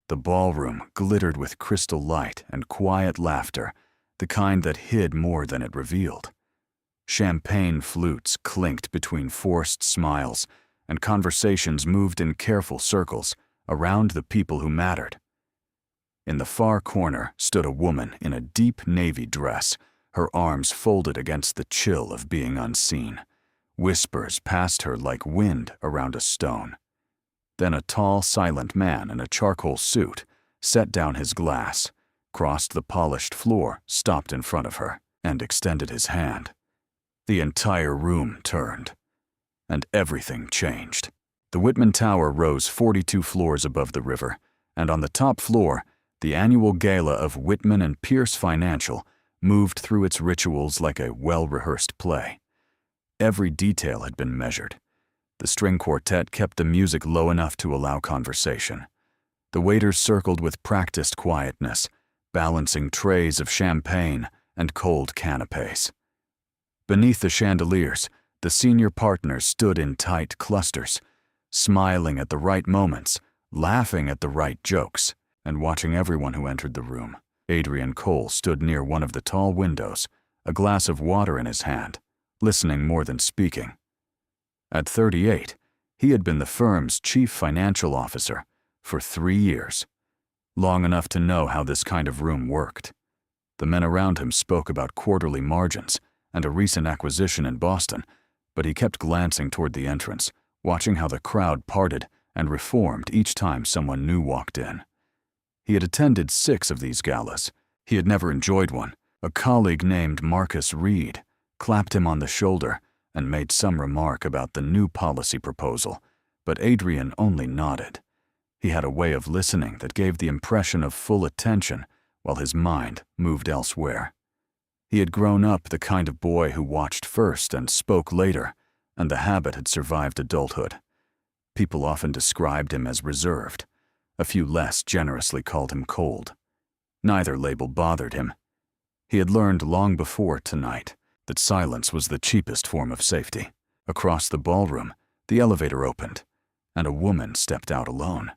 The ballroom glittered with crystal light and quiet laughter, the kind that hid more than it revealed. Champagne flutes clinked between forced smiles, and conversations moved in careful circles around the people who mattered. In the far corner stood a woman in a deep navy dress, her arms folded against the chill of being unseen. Whispers passed her like wind around a stone. Then a tall, silent man in a charcoal suit set down his glass, crossed the polished floor, stopped in front of her, and extended his hand. The entire room turned, and everything changed. The Whitman Tower rose 42 floors above the river, and on the top floor, the annual gala of Whitman and Pierce Financial moved through its rituals like a well-rehearsed play. Every detail had been measured. The string quartet kept the music low enough to allow conversation. The waiters circled with practiced quietness, balancing trays of champagne and cold canapes. Beneath the chandeliers, the senior partners stood in tight clusters, smiling at the right moments, laughing at the right jokes, and watching everyone who entered the room. Adrian Cole stood near one of the tall windows, a glass of water in his hand, listening more than speaking. At 38, he had been the firm's chief financial officer for 3 years, long enough to know how this kind of room worked. The men around him spoke about quarterly margins and a recent acquisition in Boston, but he kept glancing toward the entrance, watching how the crowd parted and reformed each time someone new walked in. He had attended 6 of these galas. He had never enjoyed one. A colleague named Marcus Reed clapped him on the shoulder and made some remark about the new policy proposal, but Adrian only nodded. He had a way of listening that gave the impression of full attention while his mind moved elsewhere. He had grown up the kind of boy who watched first and spoke later, and the habit had survived adulthood. People often described him as reserved. A few less generously called him cold. Neither label bothered him. He had learned long before tonight that silence was the cheapest form of safety. Across the ballroom, the elevator opened, and a woman stepped out alone.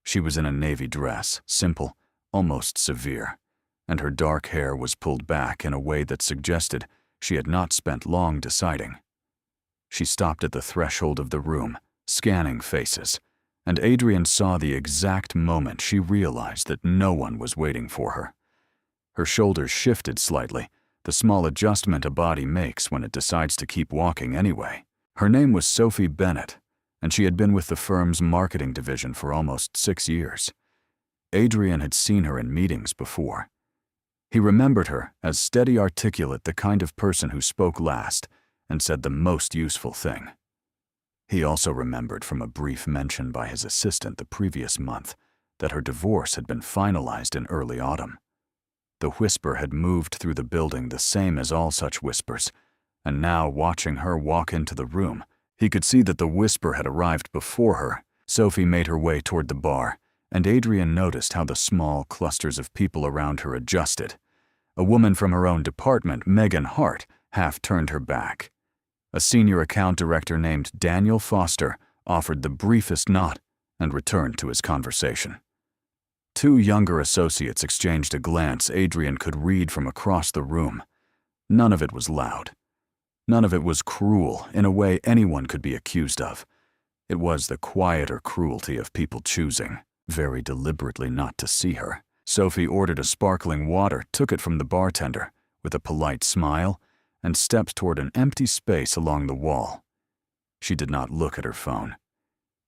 She was in a navy dress, simple, almost severe, and her dark hair was pulled back in a way that suggested she had not spent long deciding. She stopped at the threshold of the room, scanning faces, and Adrian saw the exact moment she realized that no one was waiting for her. Her shoulders shifted slightly, the small adjustment a body makes when it decides to keep walking anyway. Her name was Sophie Bennett, and she had been with the firm's marketing division for almost 6 years. Adrian had seen her in meetings before. He remembered her as steady, articulate, the kind of person who spoke last and said the most useful thing. He also remembered from a brief mention by his assistant the previous month that her divorce had been finalized in early autumn. The whisper had moved through the building the same as all such whispers, and now, watching her walk into the room, he could see that the whisper had arrived before her. Sophie made her way toward the bar, and Adrian noticed how the small clusters of people around her adjusted. A woman from her own department, Megan Hart, half turned her back. A senior account director named Daniel Foster offered the briefest nod and returned to his conversation. 2 younger associates exchanged a glance Adrian could read from across the room. None of it was loud. None of it was cruel in a way anyone could be accused of. It was the quieter cruelty of people choosing, very deliberately, not to see her. Sophie ordered a sparkling water, took it from the bartender with a polite smile, and stepped toward an empty space along the wall. She did not look at her phone.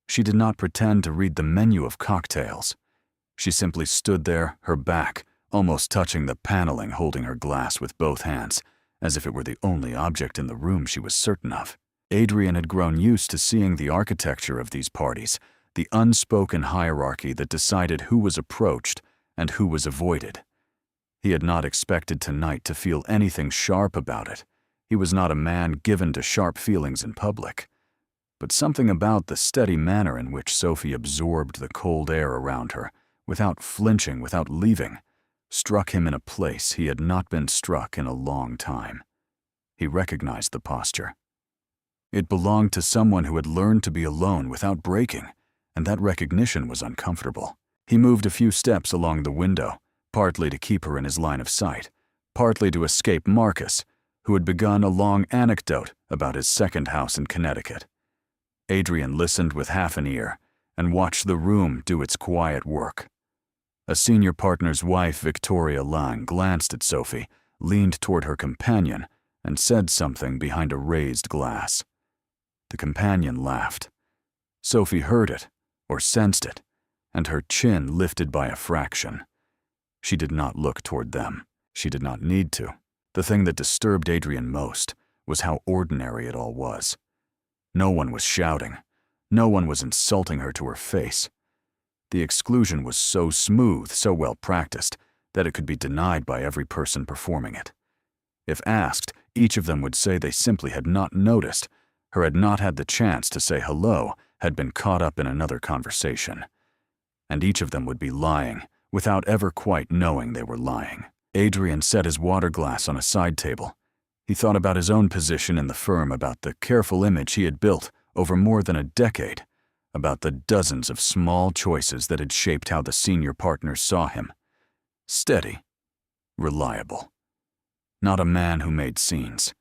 She did not pretend to read the menu of cocktails. She simply stood there, her back almost touching the paneling, holding her glass with both hands, as if it were the only object in the room she was certain of. Adrian had grown used to seeing the architecture of these parties, the unspoken hierarchy that decided who was approached and who was avoided. He had not expected tonight to feel anything sharp about it. He was not a man given to sharp feelings in public. But something about the steady manner in which Sophie absorbed the cold air around her, without flinching, without leaving, struck him in a place he had not been struck in a long time. He recognized the posture. It belonged to someone who had learned to be alone without breaking, and that recognition was uncomfortable. He moved a few steps along the window, partly to keep her in his line of sight, partly to escape Marcus, who had begun a long anecdote about his second house in Connecticut. Adrian listened with half an ear and watched the room do its quiet work. A senior partner's wife, Victoria Lang, glanced at Sophie, leaned toward her companion, and said something behind a raised glass. The companion laughed. Sophie heard it, or sensed it, and her chin lifted by a fraction. She did not look toward them. She did not need to. The thing that disturbed Adrian most was how ordinary it all was. No one was shouting. No one was insulting her to her face. The exclusion was so smooth, so well practiced, that it could be denied by every person performing it. If asked, each of them would say they simply had not noticed, or had not had the chance to say hello, had been caught up in another conversation. And each of them would be lying, without ever quite knowing they were lying. Adrian set his water glass on a side table. He thought about his own position in the firm, about the careful image he had built over more than a decade, about the dozens of small choices that had shaped how the senior partners saw him. Steady, reliable. Not a man who made scenes.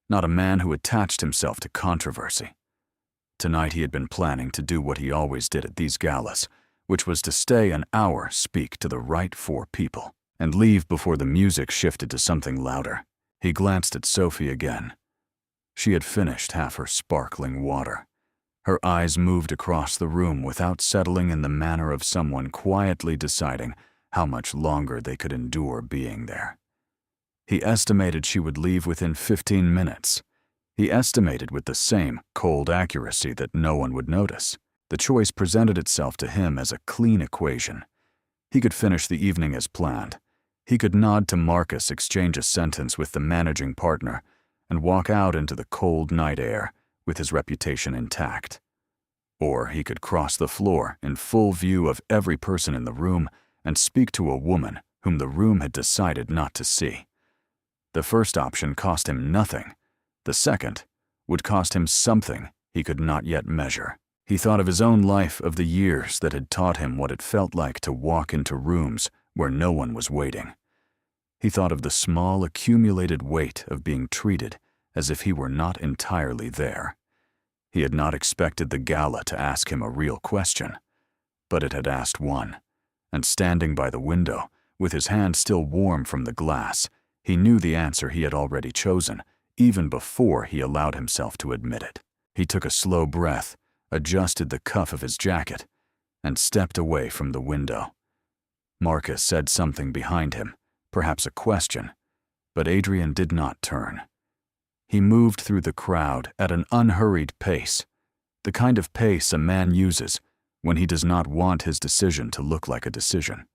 Not a man who attached himself to controversy. Tonight he had been planning to do what he always did at these galas, which was to stay an hour, speak to the right 4 people, and leave before the music shifted to something louder. He glanced at Sophie again. She had finished half her sparkling water. Her eyes moved across the room without settling in the manner of someone quietly deciding how much longer they could endure being there. He estimated she would leave within 15 minutes. He estimated with the same cold accuracy that no one would notice. The choice presented itself to him as a clean equation. He could finish the evening as planned. He could nod to Marcus, exchange a sentence with the managing partner, and walk out into the cold night air with his reputation intact. Or he could cross the floor in full view of every person in the room and speak to a woman whom the room had decided not to see. The first option cost him nothing. The second would cost him something he could not yet measure. He thought of his own life, of the years that had taught him what it felt like to walk into rooms where no one was waiting. He thought of the small accumulated weight of being treated as if he were not entirely there. He had not expected the gala to ask him a real question, but it had asked one, and standing by the window, with his hand still warm from the glass, he knew the answer he had already chosen, even before he allowed himself to admit it. He took a slow breath, adjusted the cuff of his jacket, and stepped away from the window. Marcus said something behind him, perhaps a question, but Adrian did not turn. He moved through the crowd at an unhurried pace, the kind of pace a man uses when he does not want his decision to look like a decision.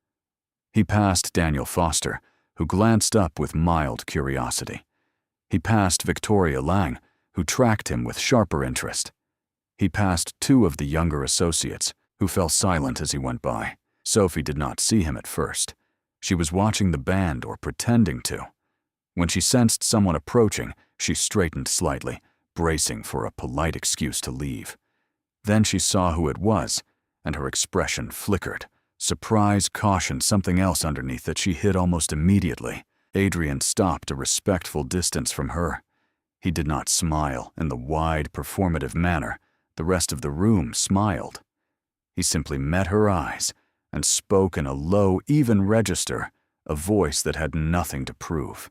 He passed Daniel Foster, who glanced up with mild curiosity. He passed Victoria Lang, who tracked him with sharper interest. He passed 2 of the younger associates, who fell silent as he went by. Sophie did not see him at first. She was watching the band, or pretending to. When she sensed someone approaching, she straightened slightly, bracing for a polite excuse to leave. Then she saw who it was, and her expression flickered. Surprise, caution, something else underneath that she hid almost immediately. Adrian stopped a respectful distance from her. He did not smile in the wide, performative manner the rest of the room smiled. He simply met her eyes and spoke in a low, even register, a voice that had nothing to prove.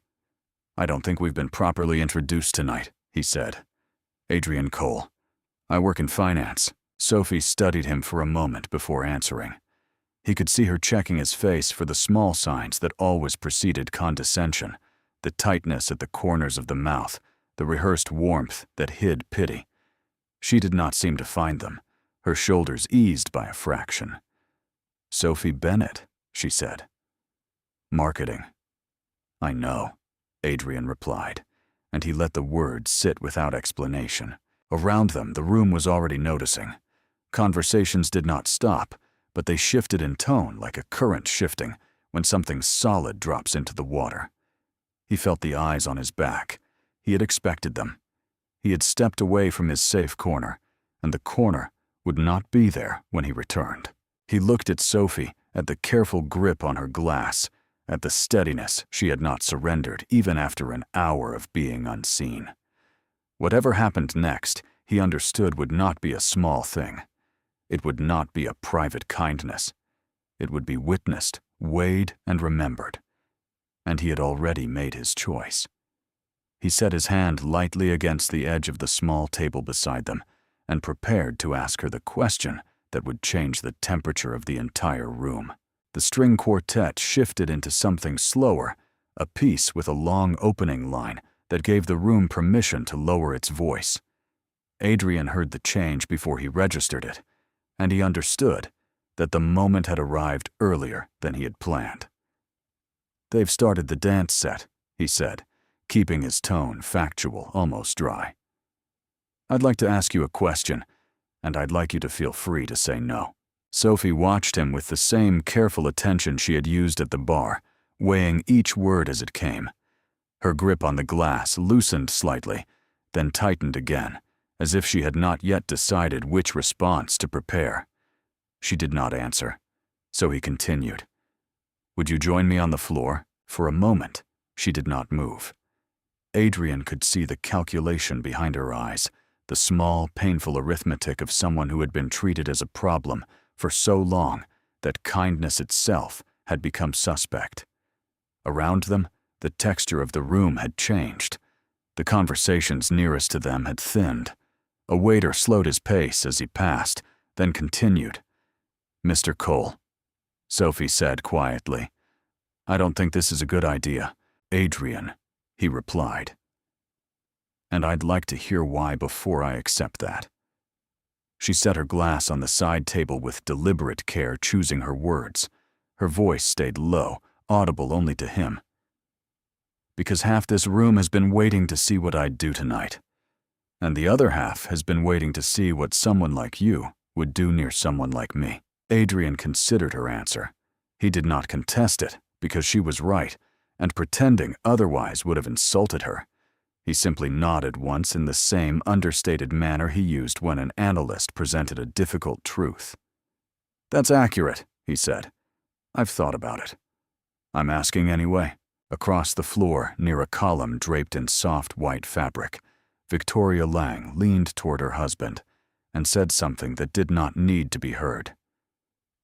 "I don't think we've been properly introduced tonight," he said. "Adrian Cole. I work in finance." Sophie studied him for a moment before answering. He could see her checking his face for the small signs that always preceded condescension, the tightness at the corners of the mouth, the rehearsed warmth that hid pity. She did not seem to find them, her shoulders eased by a fraction. "Sophie Bennett," she said. "Marketing." "I know," Adrian replied, and he let the words sit without explanation. Around them, the room was already noticing. Conversations did not stop, but they shifted in tone like a current shifting when something solid drops into the water. He felt the eyes on his back. He had expected them. He had stepped away from his safe corner, and the corner would not be there when he returned. He looked at Sophie at the careful grip on her glass, at the steadiness she had not surrendered even after an hour of being unseen. Whatever happened next, he understood would not be a small thing. It would not be a private kindness. It would be witnessed, weighed, and remembered. And he had already made his choice. He set his hand lightly against the edge of the small table beside them and prepared to ask her the question that would change the temperature of the entire room. The string quartet shifted into something slower, a piece with a long opening line that gave the room permission to lower its voice. Adrian heard the change before he registered it, and he understood that the moment had arrived earlier than he had planned. "They've started the dance set," he said, keeping his tone factual, almost dry. "I'd like to ask you a question, and I'd like you to feel free to say no." Sophie watched him with the same careful attention she had used at the bar, weighing each word as it came. Her grip on the glass loosened slightly, then tightened again, as if she had not yet decided which response to prepare. She did not answer, so he continued. "Would you join me on the floor?" For a moment, she did not move. Adrian could see the calculation behind her eyes, the small, painful arithmetic of someone who had been treated as a problem for so long that kindness itself had become suspect. Around them, the texture of the room had changed. The conversations nearest to them had thinned. A waiter slowed his pace as he passed, then continued. "Mr. Cole," Sophie said quietly, "I don't think this is a good idea." "Adrian," he replied. "And I'd like to hear why before I accept that." She set her glass on the side table with deliberate care, choosing her words. Her voice stayed low, audible only to him. "Because half this room has been waiting to see what I'd do tonight. And the other half has been waiting to see what someone like you would do near someone like me." Adrian considered her answer. He did not contest it, because she was right, and pretending otherwise would have insulted her. He simply nodded once in the same understated manner he used when an analyst presented a difficult truth. "That's accurate," he said. "I've thought about it. I'm asking anyway." Across the floor, near a column draped in soft white fabric, Victoria Lang leaned toward her husband and said something that did not need to be heard.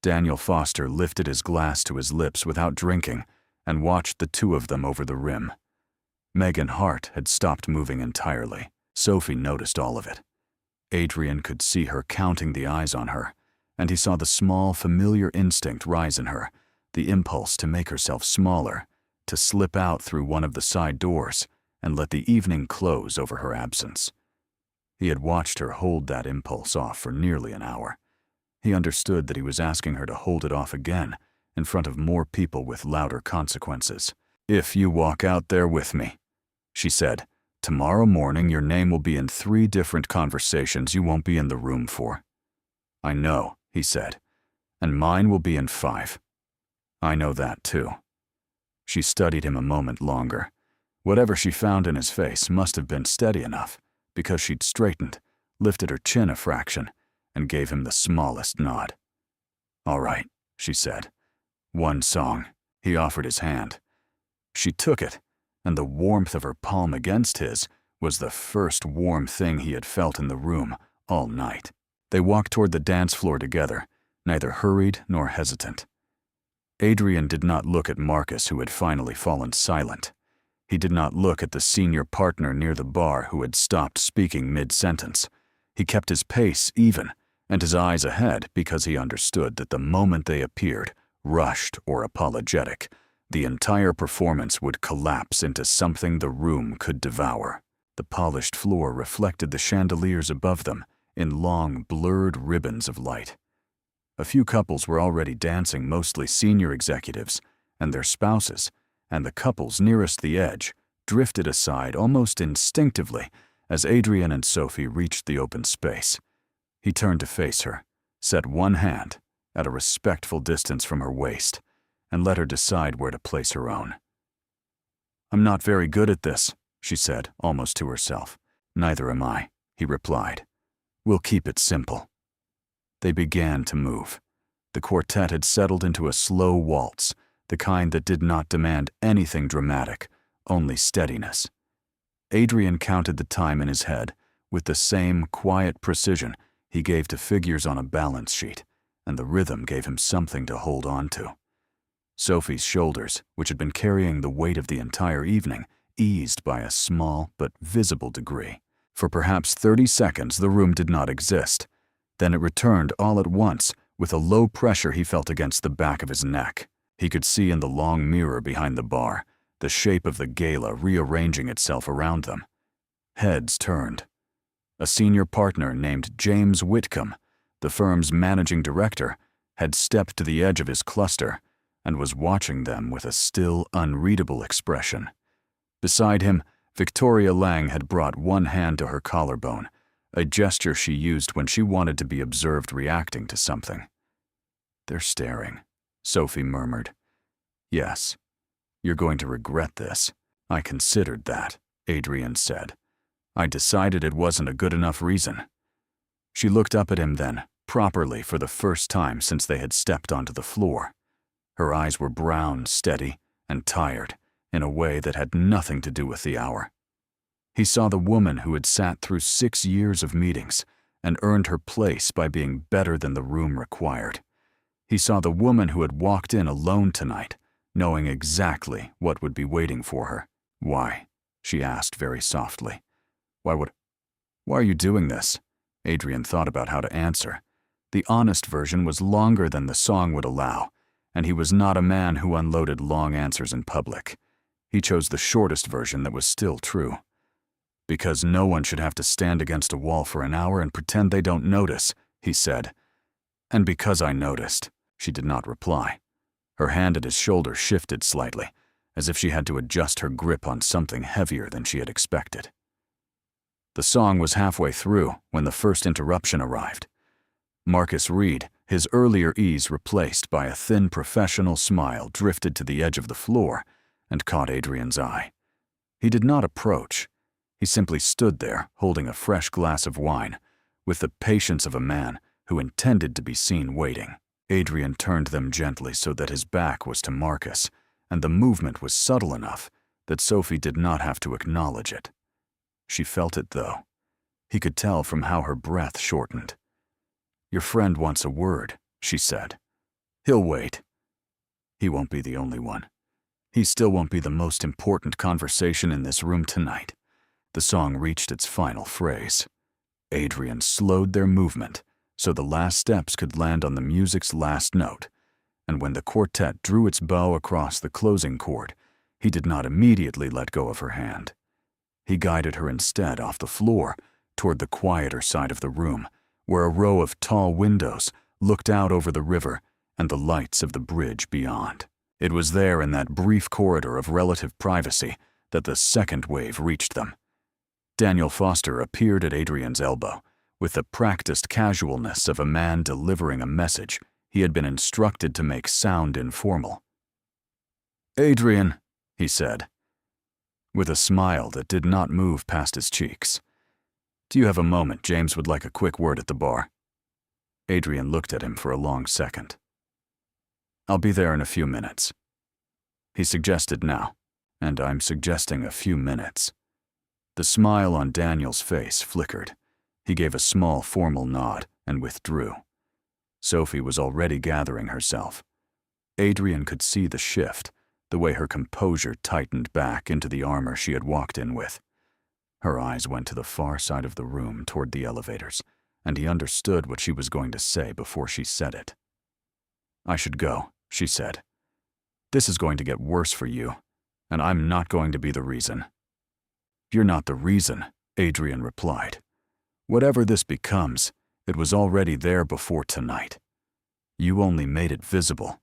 Daniel Foster lifted his glass to his lips without drinking and watched the two of them over the rim. Megan Hart had stopped moving entirely. Sophie noticed all of it. Adrian could see her counting the eyes on her, and he saw the small, familiar instinct rise in her, the impulse to make herself smaller, to slip out through one of the side doors and let the evening close over her absence. He had watched her hold that impulse off for nearly an hour. He understood that he was asking her to hold it off again, in front of more people with louder consequences. "If you walk out there with me," she said, "tomorrow morning your name will be in 3 different conversations you won't be in the room for." "I know," he said, "and mine will be in 5. "I know that too." She studied him a moment longer. Whatever she found in his face must have been steady enough, because she'd straightened, lifted her chin a fraction, and gave him the smallest nod. "All right," she said. "One song." He offered his hand. She took it, and the warmth of her palm against his was the first warm thing he had felt in the room all night. They walked toward the dance floor together, neither hurried nor hesitant. Adrian did not look at Marcus, who had finally fallen silent. He did not look at the senior partner near the bar who had stopped speaking mid-sentence. He kept his pace even, and his eyes ahead, because he understood that the moment they appeared, rushed or apologetic, the entire performance would collapse into something the room could devour. The polished floor reflected the chandeliers above them in long, blurred ribbons of light. A few couples were already dancing, mostly senior executives and their spouses, and the couples nearest the edge drifted aside almost instinctively as Adrian and Sophie reached the open space. He turned to face her, set one hand at a respectful distance from her waist, and let her decide where to place her own. "I'm not very good at this," she said, almost to herself. "Neither am I," he replied. "We'll keep it simple." They began to move. The quartet had settled into a slow waltz, the kind that did not demand anything dramatic, only steadiness. Adrian counted the time in his head with the same quiet precision he gave to figures on a balance sheet, and the rhythm gave him something to hold on to. Sophie's shoulders, which had been carrying the weight of the entire evening, eased by a small but visible degree. For perhaps 30 seconds the room did not exist. Then it returned all at once, with a low pressure he felt against the back of his neck. He could see in the long mirror behind the bar, the shape of the gala rearranging itself around them. Heads turned. A senior partner named James Whitcomb, the firm's managing director, had stepped to the edge of his cluster and was watching them with a still, unreadable expression. Beside him, Victoria Lang had brought one hand to her collarbone, a gesture she used when she wanted to be observed reacting to something. "They're staring," Sophie murmured. "Yes, you're going to regret this. I considered that," Adrian said. "I decided it wasn't a good enough reason." She looked up at him then, properly for the first time since they had stepped onto the floor. Her eyes were brown, steady, and tired, in a way that had nothing to do with the hour. He saw the woman who had sat through 6 years of meetings and earned her place by being better than the room required. He saw the woman who had walked in alone tonight, knowing exactly what would be waiting for her. "Why?" she asked very softly. Why are you doing this?" Adrian thought about how to answer. The honest version was longer than the song would allow, and he was not a man who unloaded long answers in public. He chose the shortest version that was still true. "Because no one should have to stand against a wall for an hour and pretend they don't notice," he said. "And because I noticed." She did not reply. Her hand at his shoulder shifted slightly, as if she had to adjust her grip on something heavier than she had expected. The song was halfway through when the first interruption arrived. Marcus Reed, his earlier ease replaced by a thin professional smile, drifted to the edge of the floor and caught Adrian's eye. He did not approach. He simply stood there, holding a fresh glass of wine, with the patience of a man who intended to be seen waiting. Adrian turned them gently so that his back was to Marcus, and the movement was subtle enough that Sophie did not have to acknowledge it. She felt it, though. He could tell from how her breath shortened. "Your friend wants a word," she said. "He'll wait. He won't be the only one. He still won't be the most important conversation in this room tonight." The song reached its final phrase. Adrian slowed their movement so the last steps could land on the music's last note, and when the quartet drew its bow across the closing chord, he did not immediately let go of her hand. He guided her instead off the floor toward the quieter side of the room, where a row of tall windows looked out over the river and the lights of the bridge beyond. It was there in that brief corridor of relative privacy that the second wave reached them. Daniel Foster appeared at Adrian's elbow with the practiced casualness of a man delivering a message he had been instructed to make sound informal. "Adrian," he said, with a smile that did not move past his cheeks. "Do you have a moment? James would like a quick word at the bar." Adrian looked at him for a long second. "I'll be there in a few minutes." He suggested now, and I'm suggesting a few minutes. The smile on Daniel's face flickered. He gave a small formal nod and withdrew. Sophie was already gathering herself. Adrian could see the shift, the way her composure tightened back into the armor she had walked in with. Her eyes went to the far side of the room toward the elevators, and he understood what she was going to say before she said it. "I should go," she said. "This is going to get worse for you, and I'm not going to be the reason." "You're not the reason," Adrian replied. "Whatever this becomes, it was already there before tonight. You only made it visible."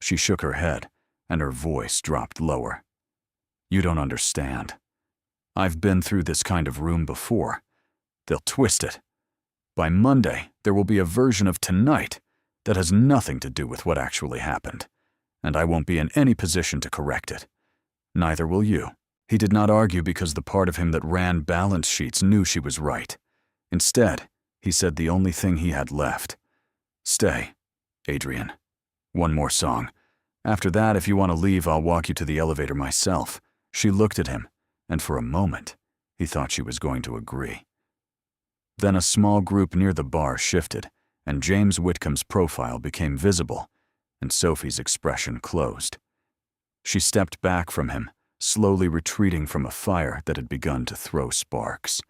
She shook her head, and her voice dropped lower. "You don't understand. I've been through this kind of room before. They'll twist it. By Monday, there will be a version of tonight that has nothing to do with what actually happened, and I won't be in any position to correct it. Neither will you." He did not argue because the part of him that ran balance sheets knew she was right. Instead, he said the only thing he had left. "Stay. Adrian. One more song. After that, if you want to leave, I'll walk you to the elevator myself. She looked at him, and for a moment, he thought she was going to agree. Then a small group near the bar shifted, and James Whitcomb's profile became visible, and Sophie's expression closed. She stepped back from him, slowly retreating from a fire that had begun to throw sparks.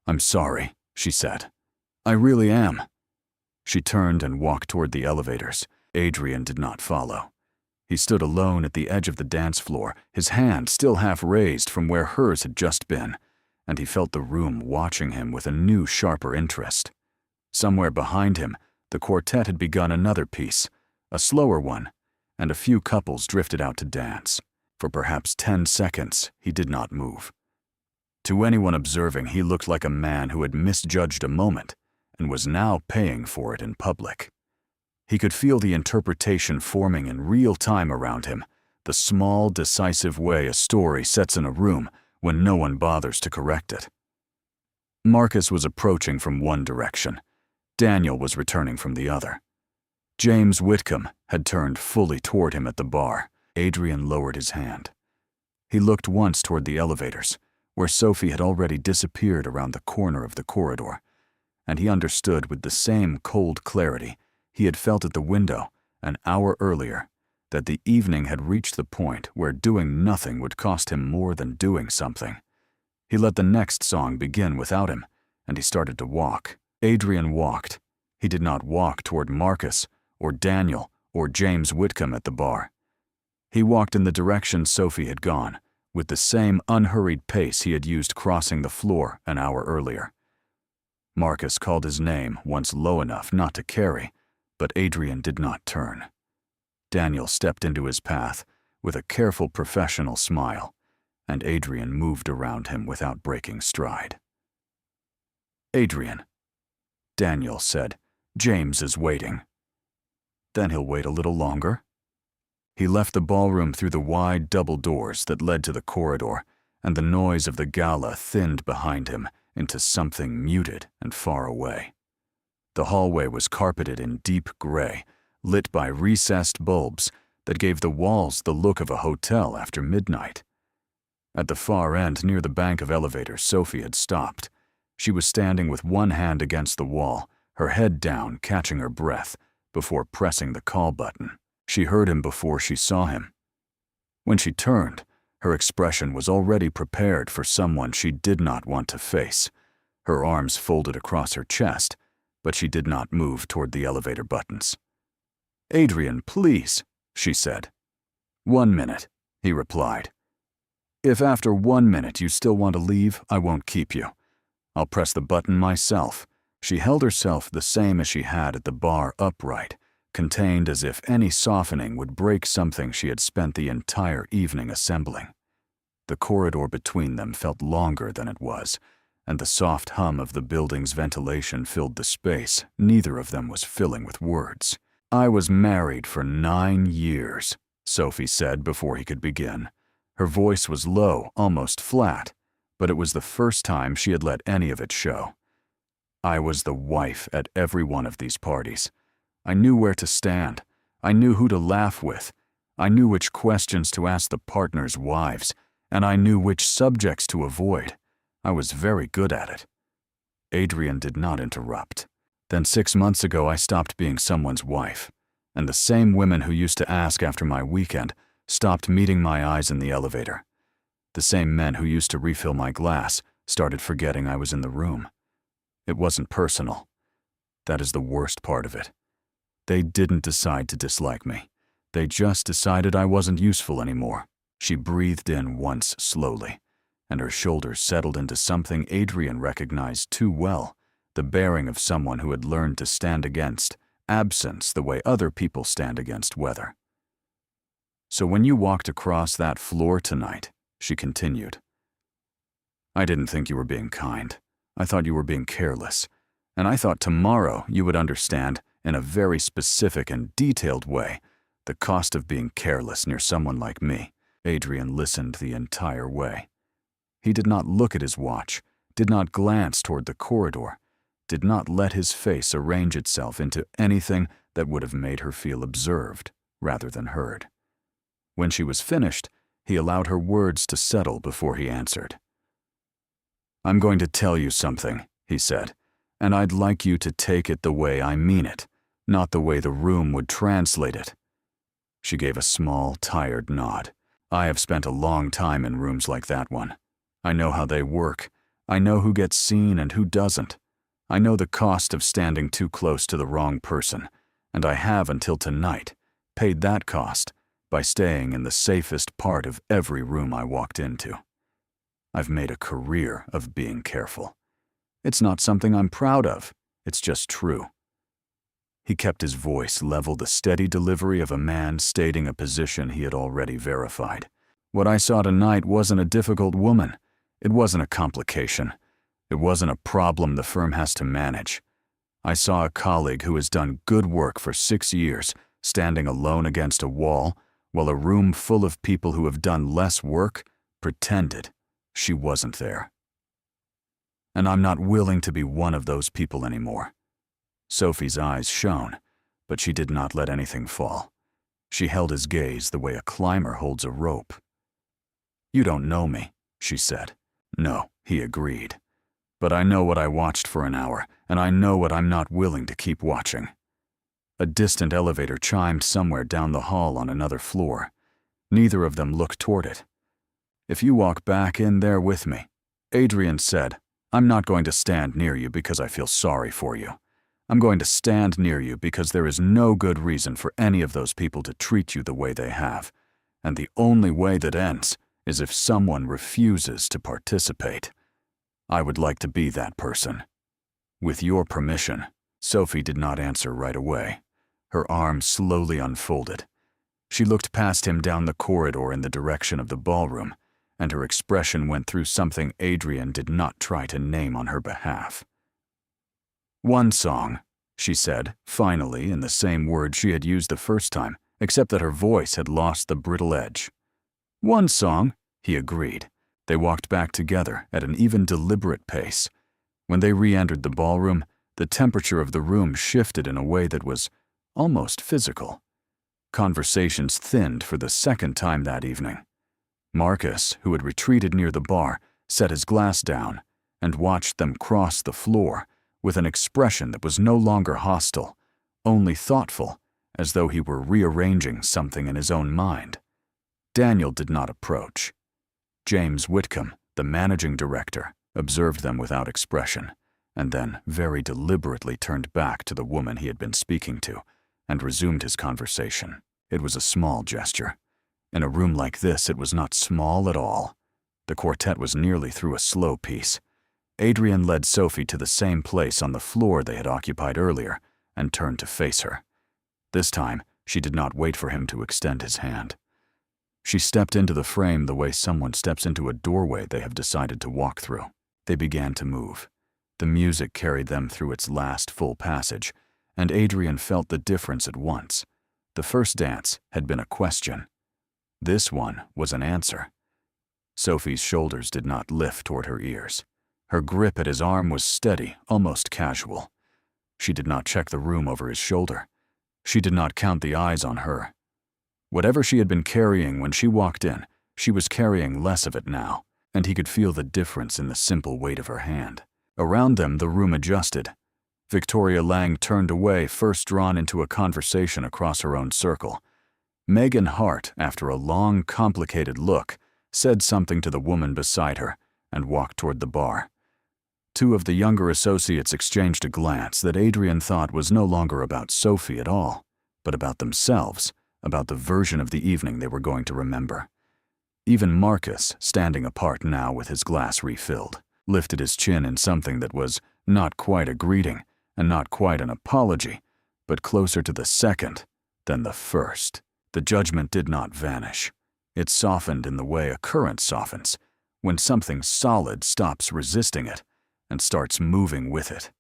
"I'm sorry," she said. "I really am." She turned and walked toward the elevators. Adrian did not follow. He stood alone at the edge of the dance floor, his hand still half raised from where hers had just been, and he felt the room watching him with a new, sharper interest. Somewhere behind him, the quartet had begun another piece, a slower one, and a few couples drifted out to dance. For perhaps 10 seconds, he did not move. To anyone observing, he looked like a man who had misjudged a moment and was now paying for it in public. He could feel the interpretation forming in real time around him, the small, decisive way a story sets in a room when no one bothers to correct it. Marcus was approaching from one direction. Daniel was returning from the other. James Whitcomb had turned fully toward him at the bar. Adrian lowered his hand. He looked once toward the elevators, where Sophie had already disappeared around the corner of the corridor, and he understood with the same cold clarity he had felt at the window an hour earlier that the evening had reached the point where doing nothing would cost him more than doing something. He let the next song begin without him, and he started to walk. Adrian walked. He did not walk toward Marcus or Daniel or James Whitcomb at the bar. He walked in the direction Sophie had gone, with the same unhurried pace he had used crossing the floor an hour earlier. Marcus called his name once low enough not to carry, but Adrian did not turn. Daniel stepped into his path with a careful professional smile, and Adrian moved around him without breaking stride. "Adrian," Daniel said, "James is waiting." "Then he'll wait a little longer." He left the ballroom through the wide double doors that led to the corridor, and the noise of the gala thinned behind him into something muted and far away. The hallway was carpeted in deep gray, lit by recessed bulbs that gave the walls the look of a hotel after midnight. At the far end, near the bank of elevators, Sophie had stopped. She was standing with one hand against the wall, her head down, catching her breath, before pressing the call button. She heard him before she saw him. When she turned, her expression was already prepared for someone she did not want to face. Her arms folded across her chest, but she did not move toward the elevator buttons. "Adrian, please," she said. "1 minute," he replied. "If after 1 minute you still want to leave, I won't keep you. I'll press the button myself." She held herself the same as she had at the bar, upright, contained as if any softening would break something she had spent the entire evening assembling. The corridor between them felt longer than it was, and the soft hum of the building's ventilation filled the space neither of them was filling with words. "I was married for 9 years, Sophie said before he could begin. Her voice was low, almost flat, but it was the first time she had let any of it show. "I was the wife at every one of these parties. I knew where to stand. I knew who to laugh with. I knew which questions to ask the partners' wives, and I knew which subjects to avoid. I was very good at it." Adrian did not interrupt. "Then 6 months ago I stopped being someone's wife, and the same women who used to ask after my weekend stopped meeting my eyes in the elevator. The same men who used to refill my glass started forgetting I was in the room. It wasn't personal. That is the worst part of it. They didn't decide to dislike me. They just decided I wasn't useful anymore." She breathed in once slowly, and her shoulders settled into something Adrian recognized too well, the bearing of someone who had learned to stand against absence the way other people stand against weather. "So when you walked across that floor tonight," she continued, "I didn't think you were being kind. I thought you were being careless, and I thought tomorrow you would understand, in a very specific and detailed way, the cost of being careless near someone like me." Adrian listened the entire way. He did not look at his watch, did not glance toward the corridor, did not let his face arrange itself into anything that would have made her feel observed rather than heard. When she was finished, he allowed her words to settle before he answered. "I'm going to tell you something," he said, "and I'd like you to take it the way I mean it, not the way the room would translate it." She gave a small, tired nod. "I have spent a long time in rooms like that one. I know how they work. I know who gets seen and who doesn't. I know the cost of standing too close to the wrong person, and I have until tonight paid that cost by staying in the safest part of every room I walked into. I've made a career of being careful. It's not something I'm proud of, it's just true." He kept his voice level, the steady delivery of a man stating a position he had already verified. "What I saw tonight wasn't a difficult woman. It wasn't a complication. It wasn't a problem the firm has to manage. I saw a colleague who has done good work for 6 years, standing alone against a wall, while a room full of people who have done less work pretended she wasn't there. And I'm not willing to be one of those people anymore." Sophie's eyes shone, but she did not let anything fall. She held his gaze the way a climber holds a rope. "You don't know me," she said. "No," he agreed. "But I know what I watched for an hour, and I know what I'm not willing to keep watching." A distant elevator chimed somewhere down the hall on another floor. Neither of them looked toward it. "If you walk back in there with me," Adrian said, "I'm not going to stand near you because I feel sorry for you. I'm going to stand near you because there is no good reason for any of those people to treat you the way they have, and the only way that ends is if someone refuses to participate. I would like to be that person. With your permission." Sophie did not answer right away. Her arms slowly unfolded. She looked past him down the corridor in the direction of the ballroom, and her expression went through something Adrian did not try to name on her behalf. "One song," she said, finally, in the same words she had used the first time, except that her voice had lost the brittle edge. "One song," he agreed. They walked back together at an even deliberate pace. When they re-entered the ballroom, the temperature of the room shifted in a way that was almost physical. Conversations thinned for the second time that evening. Marcus, who had retreated near the bar, set his glass down and watched them cross the floor with an expression that was no longer hostile, only thoughtful, as though he were rearranging something in his own mind. Daniel did not approach. James Whitcomb, the managing director, observed them without expression, and then very deliberately turned back to the woman he had been speaking to and resumed his conversation. It was a small gesture. In a room like this, it was not small at all. The quartet was nearly through a slow piece. Adrian led Sophie to the same place on the floor they had occupied earlier and turned to face her. This time, she did not wait for him to extend his hand. She stepped into the frame the way someone steps into a doorway they have decided to walk through. They began to move. The music carried them through its last full passage, and Adrian felt the difference at once. The first dance had been a question. This one was an answer. Sophie's shoulders did not lift toward her ears. Her grip at his arm was steady, almost casual. She did not check the room over his shoulder. She did not count the eyes on her. Whatever she had been carrying when she walked in, she was carrying less of it now, and he could feel the difference in the simple weight of her hand. Around them, the room adjusted. Victoria Lang turned away, first drawn into a conversation across her own circle. Megan Hart, after a long, complicated look, said something to the woman beside her and walked toward the bar. Two of the younger associates exchanged a glance that Adrian thought was no longer about Sophie at all, but about themselves, about the version of the evening they were going to remember. Even Marcus, standing apart now with his glass refilled, lifted his chin in something that was not quite a greeting and not quite an apology, but closer to the second than the first. The judgment did not vanish. It softened in the way a current softens, when something solid stops resisting it and starts moving with it.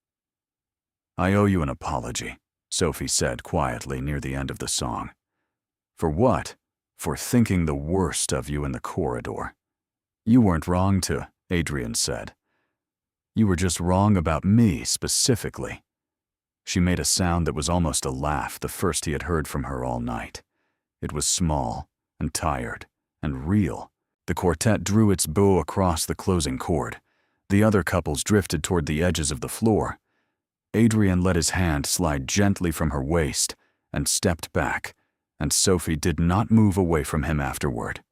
"I owe you an apology," Sophie said quietly near the end of the song. "For what? For thinking the worst of you in the corridor." "You weren't wrong to," Adrian said. "You were just wrong about me specifically." She made a sound that was almost a laugh, the first he had heard from her all night. It was small and tired and real. The quartet drew its bow across the closing chord. The other couples drifted toward the edges of the floor. Adrian let his hand slide gently from her waist and stepped back, and Sophie did not move away from him afterward.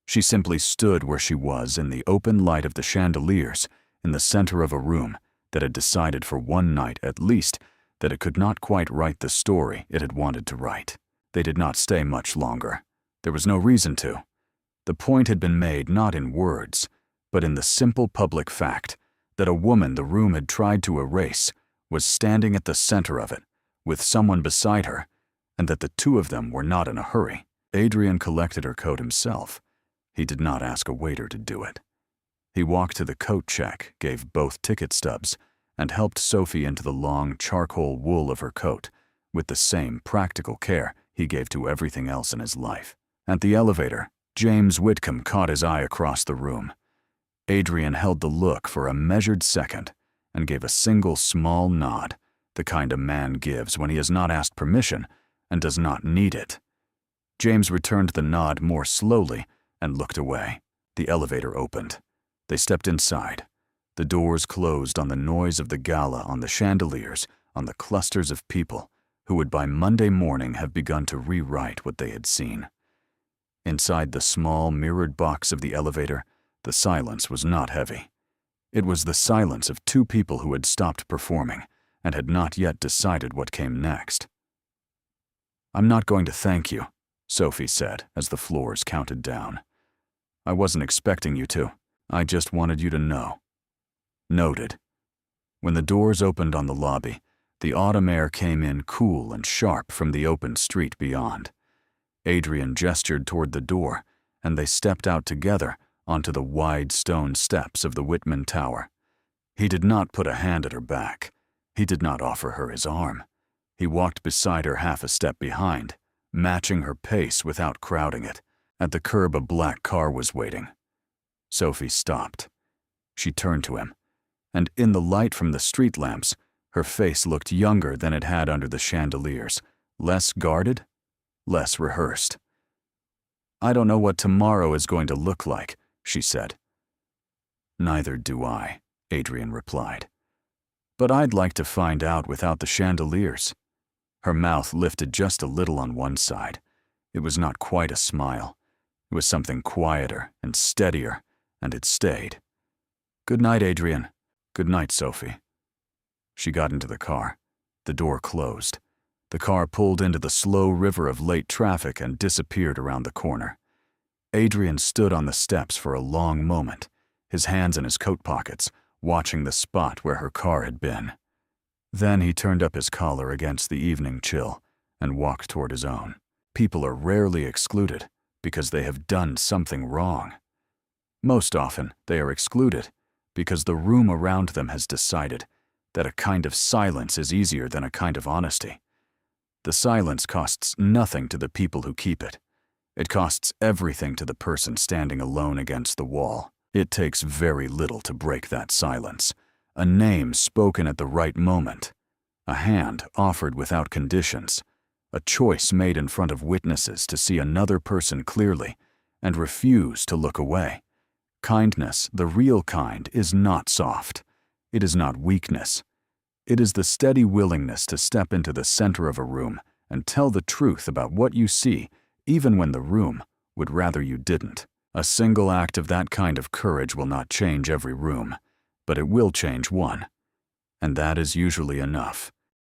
She simply stood where she was in the open light of the chandeliers in the center of a room that had decided for one night at least that it could not quite write the story it had wanted to write. They did not stay much longer. There was no reason to. The point had been made not in words, but in the simple public fact that a woman the room had tried to erase was standing at the center of it, with someone beside her, and that the two of them were not in a hurry. Adrian collected her coat himself. He did not ask a waiter to do it. He walked to the coat check, gave both ticket stubs, and helped Sophie into the long charcoal wool of her coat with the same practical care he gave to everything else in his life. At the elevator, James Whitcomb caught his eye across the room. Adrian held the look for a measured second and gave a single small nod, the kind a man gives when he has not asked permission and does not need it. James returned the nod more slowly and looked away. The elevator opened. They stepped inside. The doors closed on the noise of the gala, on the chandeliers, on the clusters of people who would by Monday morning have begun to rewrite what they had seen. Inside the small mirrored box of the elevator, the silence was not heavy. It was the silence of two people who had stopped performing and had not yet decided what came next. "I'm not going to thank you," Sophie said as the floors counted down. "I wasn't expecting you to. I just wanted you to know." Noted. When the doors opened on the lobby, the autumn air came in cool and sharp from the open street beyond. Adrian gestured toward the door, and they stepped out together onto the wide stone steps of the Whitman Tower. He did not put a hand at her back. He did not offer her his arm. He walked beside her half a step behind, matching her pace without crowding it. At the curb, a black car was waiting. Sophie stopped. She turned to him, and in the light from the street lamps, her face looked younger than it had under the chandeliers, less guarded, less rehearsed. "I don't know what tomorrow is going to look like," she said. "Neither do I," Adrian replied. "But I'd like to find out without the chandeliers." Her mouth lifted just a little on one side. It was not quite a smile. It was something quieter and steadier, and it stayed. "Good night, Adrian." "Good night, Sophie." She got into the car. The door closed. The car pulled into the slow river of late traffic and disappeared around the corner. Adrian stood on the steps for a long moment, his hands in his coat pockets, watching the spot where her car had been. Then he turned up his collar against the evening chill and walked toward his own. People are rarely excluded because they have done something wrong. Most often, they are excluded because the room around them has decided that a kind of silence is easier than a kind of honesty. The silence costs nothing to the people who keep it. It costs everything to the person standing alone against the wall. It takes very little to break that silence. A name spoken at the right moment. A hand offered without conditions. A choice made in front of witnesses to see another person clearly and refuse to look away. Kindness, the real kind, is not soft. It is not weakness. It is the steady willingness to step into the center of a room and tell the truth about what you see, even when the room would rather you didn't. A single act of that kind of courage will not change every room, but it will change one. And that is usually enough.